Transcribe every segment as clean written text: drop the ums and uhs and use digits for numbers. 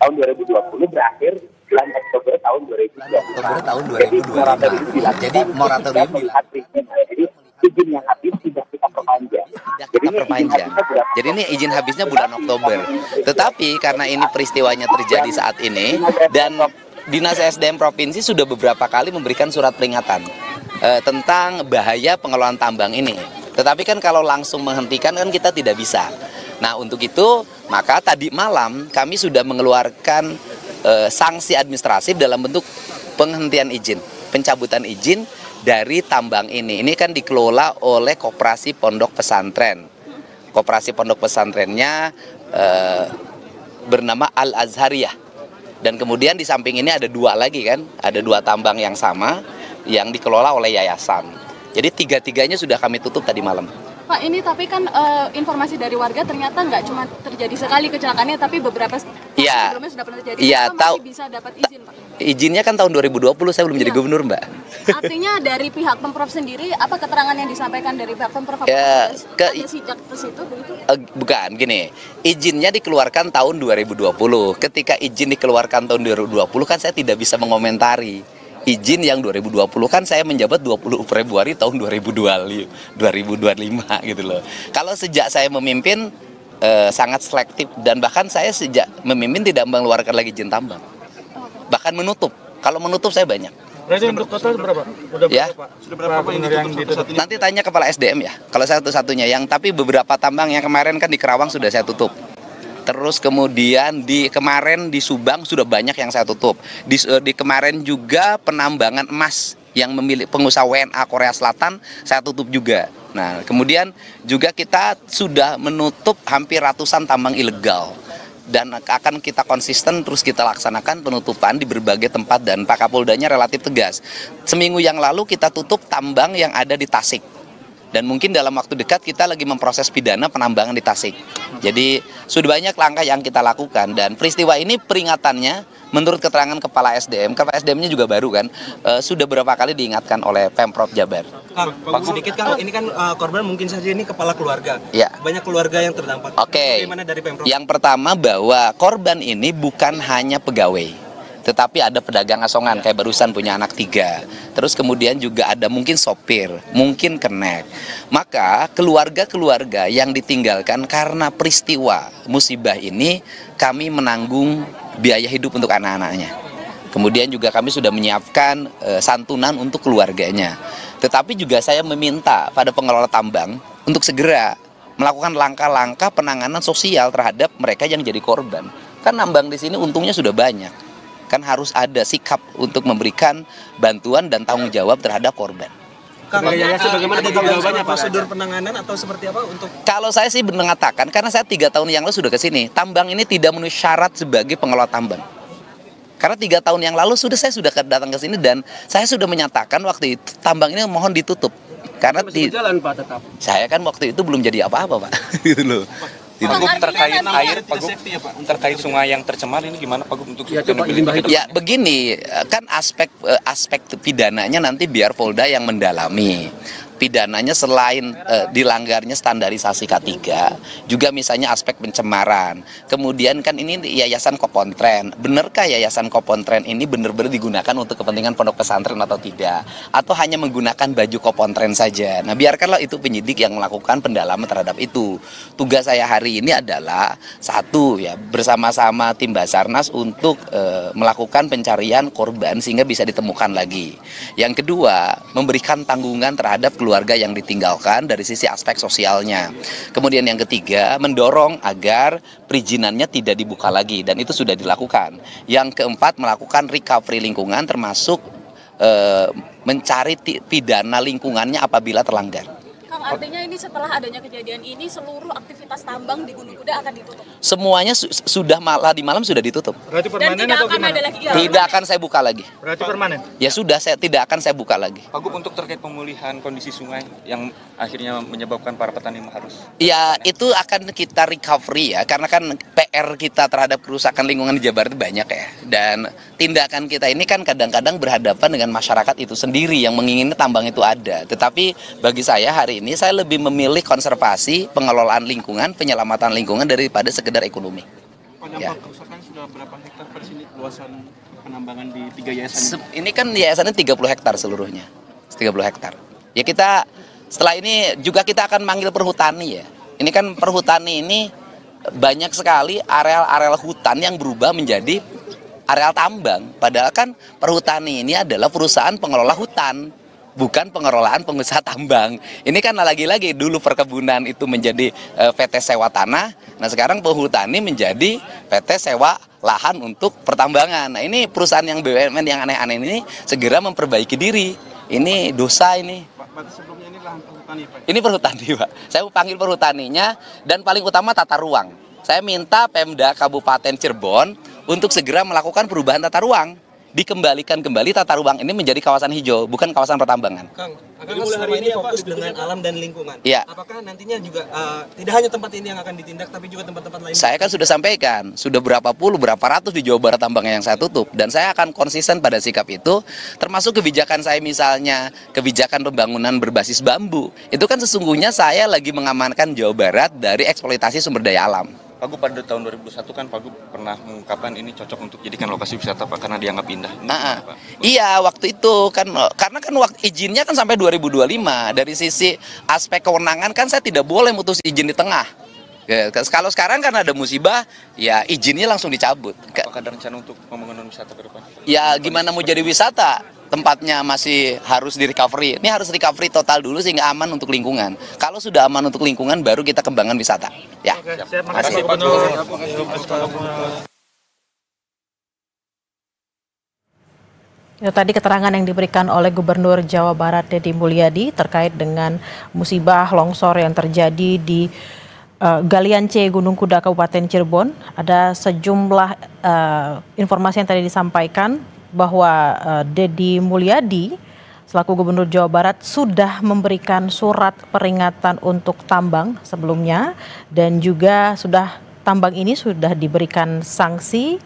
tahun 2020 berakhir bulan Oktober tahun 2020. Jadi moratorium dilakukan. Jadi izin yang habis tidak kita perpanjang. Jadi ini izin habisnya bulan Oktober. Tetapi karena ini peristiwanya terjadi saat ini dan Dinas SDM Provinsi sudah beberapa kali memberikan surat peringatan tentang bahaya pengelolaan tambang ini. Tetapi kan kalau langsung menghentikan kan kita tidak bisa. Nah untuk itu maka tadi malam kami sudah mengeluarkan sanksi administratif dalam bentuk penghentian izin, pencabutan izin dari tambang ini. Ini kan dikelola oleh Koperasi Pondok Pesantren. Koperasi Pondok Pesantrennya bernama Al-Azhariyah. Dan kemudian di samping ini ada dua lagi kan, ada dua tambang yang sama yang dikelola oleh yayasan. Jadi tiga-tiganya sudah kami tutup tadi malam. Pak, ini tapi kan informasi dari warga ternyata nggak cuma terjadi sekali kecelakaannya, tapi beberapa sebelumnya sudah pernah terjadi. Iya, masih bisa dapat izin, Pak? Izinnya kan tahun 2020, saya belum jadi gubernur, Mbak. Artinya dari pihak Pemprov sendiri, apa keterangan yang disampaikan dari pihak Pemprov? Ya, ada sejak ke situ begitu? Bukan, gini. Izinnya dikeluarkan tahun 2020. Ketika izin dikeluarkan tahun 2020 kan saya tidak bisa mengomentari. Izin yang 2020 kan saya menjabat 20 Februari tahun 2025 gitu loh. Kalau sejak saya memimpin sangat selektif dan bahkan saya sejak memimpin tidak mengeluarkan lagi izin tambang. Bahkan menutup. Kalau menutup saya banyak. Berarti untuk total berapa? Sudah berapa yang ditutup? Nanti tanya kepala SDM ya. Kalau saya satu-satunya tapi beberapa tambang yang kemarin kan di Kerawang sudah saya tutup. Terus kemudian kemarin di Subang sudah banyak yang saya tutup. Di kemarin juga penambangan emas yang memiliki pengusaha WNA Korea Selatan saya tutup juga. Nah, kemudian juga kita sudah menutup hampir ratusan tambang ilegal. Dan akan kita konsisten terus kita laksanakan penutupan di berbagai tempat dan Pak Kapoldanya relatif tegas. Seminggu yang lalu kita tutup tambang yang ada di Tasik. Dan mungkin dalam waktu dekat kita lagi memproses pidana penambangan di Tasik. Jadi sudah banyak langkah yang kita lakukan dan peristiwa ini peringatannya menurut keterangan Kepala SDM-nya juga baru kan, sudah berapa kali diingatkan oleh Pemprov Jabar. Pak, sedikit Kang, ini kan korban mungkin saja ini kepala keluarga. Ya. Banyak keluarga yang terdampak. Oke. Bagaimana dari Pemprov? Yang pertama bahwa korban ini bukan hanya pegawai. Tetapi ada pedagang asongan kayak barusan punya anak 3. Terus kemudian juga ada mungkin sopir, mungkin kenek. Maka keluarga-keluarga yang ditinggalkan karena peristiwa musibah ini kami menanggung biaya hidup untuk anak-anaknya. Kemudian juga kami sudah menyiapkan santunan untuk keluarganya. Tetapi juga saya meminta pada pengelola tambang untuk segera melakukan langkah-langkah penanganan sosial terhadap mereka yang jadi korban. Kan tambang di sini untungnya sudah banyak. Kan harus ada sikap untuk memberikan bantuan dan tanggung jawab terhadap korban. Bagaimana jawabannya prosedur penanganan atau seperti apa untuk? Kalau saya sih mengatakan, karena saya 3 tahun yang lalu sudah ke sini, tambang ini tidak memenuhi syarat sebagai pengelola tambang. Karena 3 tahun yang lalu saya sudah datang ke sini dan saya sudah menyatakan waktu itu tambang ini mohon ditutup. Karena berjalan Pak tetap. Saya kan waktu itu belum jadi apa-apa Pak, gitu loh. Pak, terkait air, terkait sungai yang tercemar ini gimana Pak untuk Ya begini, kan aspek pidananya nanti biar Polda yang mendalami. Pidananya selain dilanggarnya standarisasi K3, juga misalnya aspek pencemaran. Kemudian kan ini Yayasan Kopontren. Benarkah Yayasan Kopontren ini benar-benar digunakan untuk kepentingan pondok pesantren atau tidak? Atau hanya menggunakan baju Kopontren saja? Nah, biarkanlah itu penyidik yang melakukan pendalaman terhadap itu. Tugas saya hari ini adalah satu ya, bersama-sama tim Basarnas untuk melakukan pencarian korban sehingga bisa ditemukan lagi. Yang kedua, memberikan tanggungan terhadap keluarga yang ditinggalkan dari sisi aspek sosialnya. Kemudian yang ketiga, mendorong agar perizinannya tidak dibuka lagi dan itu sudah dilakukan. Yang keempat, melakukan recovery lingkungan termasuk mencari pidana lingkungannya apabila terlanggar. Kang, artinya ini setelah adanya kejadian ini seluruh aktivitas tambang di Gunung Kuda akan ditutup? Semuanya sudah di malam sudah ditutup. Berarti permanen atau gimana? Tidak akan saya buka lagi. Berarti permanen? Ya sudah, tidak akan saya buka lagi. Pak Gub, untuk terkait pemulihan kondisi sungai yang akhirnya menyebabkan para petani harus... Ya itu akan kita recovery ya, karena kan PR kita terhadap kerusakan lingkungan di Jabar itu banyak ya. Dan tindakan kita ini kan kadang-kadang berhadapan dengan masyarakat itu sendiri yang menginginkan tambang itu ada. Tetapi bagi saya hari ini saya lebih memilih konservasi, pengelolaan lingkungan, penyelamatan lingkungan daripada sekedar ekonomi. Ya. Kerusakan sudah berapa hektar per sini luasan penambangan di 3 yayasan ini? Ini kan yayasannya 30 hektar seluruhnya. 30 hektar. Ya kita setelah ini juga kita akan manggil perhutani ya. Ini kan perhutani ini banyak sekali areal-areal hutan yang berubah menjadi areal tambang. Padahal kan perhutani ini adalah perusahaan pengelola hutan, bukan pengelolaan pengusaha tambang. Ini kan lagi-lagi dulu perkebunan itu menjadi PT sewa tanah, nah sekarang perhutani menjadi PT sewa lahan untuk pertambangan. Nah ini perusahaan yang BUMN yang aneh-aneh ini segera memperbaiki diri. Ini dosa ini. Berarti sebelumnya ini lahan perhutani Pak? Ini perhutani Pak. Saya panggil perhutaninya dan paling utama tata ruang. Saya minta Pemda Kabupaten Cirebon untuk segera melakukan perubahan tata ruang. Dikembalikan kembali tata ruang ini menjadi kawasan hijau, bukan kawasan pertambangan. Kang, mulai hari ini fokus dengan alam dan lingkungan. Iya. Apakah nantinya juga tidak hanya tempat ini yang akan ditindak, tapi juga tempat-tempat lain? Saya kan sudah sampaikan, sudah berapa ratus di Jawa Barat tambang yang saya tutup. Dan saya akan konsisten pada sikap itu, termasuk kebijakan saya misalnya, kebijakan pembangunan berbasis bambu. Itu kan sesungguhnya saya lagi mengamankan Jawa Barat dari eksploitasi sumber daya alam. Pak Gub pada tahun 2001 kan Pak Gub pernah mengungkapkan ini cocok untuk jadikan lokasi wisata Pak karena dianggap indah. Iya waktu itu kan karena kan waktu izinnya kan sampai 2025. Dari sisi aspek kewenangan kan saya tidak boleh mutus izin di tengah. Ya, kalau sekarang kan ada musibah, ya izinnya langsung dicabut. Apakah ada rencana untuk pembangunan wisata ke depan? Ya gimana mau jadi wisata? Tempatnya masih harus di recovery. Ini harus recovery total dulu sehingga aman untuk lingkungan. Kalau sudah aman untuk lingkungan baru kita kembangkan wisata. Ya. Siap, makasih Pak Gubernur. Itu tadi keterangan yang diberikan oleh Gubernur Jawa Barat Deddy Mulyadi terkait dengan musibah longsor yang terjadi di Galian C Gunung Kuda Kabupaten Cirebon. Ada sejumlah informasi yang tadi disampaikan bahwa Deddy Mulyadi selaku Gubernur Jawa Barat sudah memberikan surat peringatan untuk tambang sebelumnya dan juga tambang ini sudah diberikan sanksi.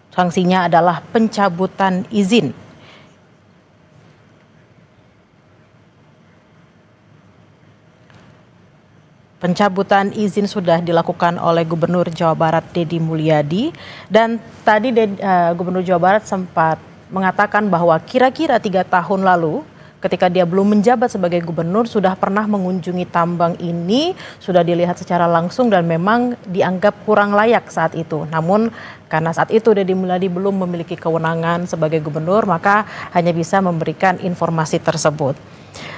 Sanksinya adalah pencabutan izin. Pencabutan izin sudah dilakukan oleh Gubernur Jawa Barat Deddy Mulyadi dan tadi Gubernur Jawa Barat sempat mengatakan bahwa kira-kira 3 tahun lalu ketika dia belum menjabat sebagai gubernur sudah pernah mengunjungi tambang ini, sudah dilihat secara langsung dan memang dianggap kurang layak saat itu. Namun karena saat itu Deddy Mulyadi belum memiliki kewenangan sebagai gubernur, maka hanya bisa memberikan informasi tersebut.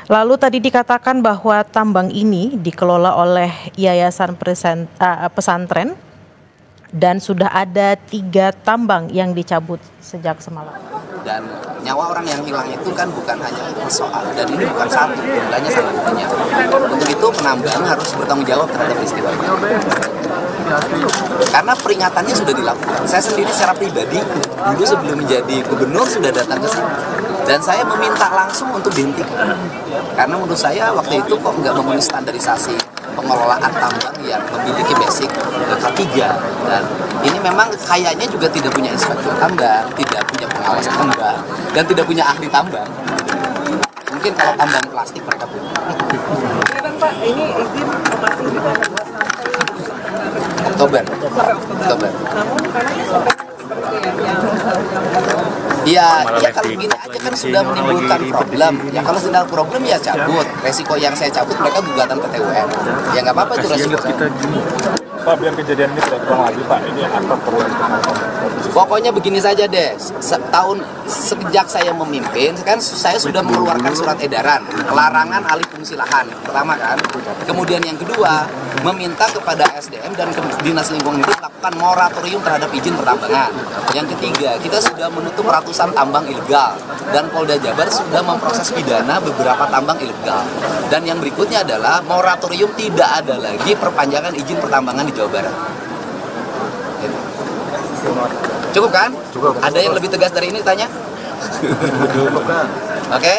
Lalu tadi dikatakan bahwa tambang ini dikelola oleh Yayasan Pesantren dan sudah ada 3 tambang yang dicabut sejak semalam. Dan nyawa orang yang hilang itu kan bukan hanya persoalan, dan ini bukan satu, jumlahnya sangat banyak. Untuk itu penambang harus bertanggung jawab terhadap peristiwa ini. Karena peringatannya sudah dilakukan. Saya sendiri secara pribadi dulu sebelum menjadi gubernur sudah datang ke sini. Dan saya meminta langsung untuk dihentikan. Karena menurut saya waktu itu kok nggak memenuhi standarisasi pengelolaan tambang yang memiliki basic K3. Dan ini memang kayaknya juga tidak punya inspektur tambang, tidak punya pengawas tambang, dan tidak punya ahli tambang. Mungkin kalau tambang plastik mereka punya. Pak, ini izin masih juga Oktober. Namun karena sampai Iya, kalau gini aja kan sudah menimbulkan problem. Ya kalau sudah problem ya cabut. Resiko yang saya cabut mereka gugatan PT UN. Ya nggak apa-apa itu resiko. Pak, biar kejadian ini tidak terulang lagi Pak, ini apa perlu Pokoknya begini saja deh, sejak saya memimpin, kan saya sudah mengeluarkan surat edaran, larangan alih fungsi lahan, pertama kan. Kemudian yang kedua, meminta kepada SDM dan Dinas Lingkungan Hidup melakukan moratorium terhadap izin pertambangan. Yang ketiga, kita sudah menutup ratusan tambang ilegal, dan Polda Jabar sudah memproses pidana beberapa tambang ilegal. Dan yang berikutnya adalah moratorium tidak ada lagi perpanjangan izin pertambangan di Jawa Barat. Cukup kan? Cukup. Ada yang lebih tegas dari ini tanya? Oke.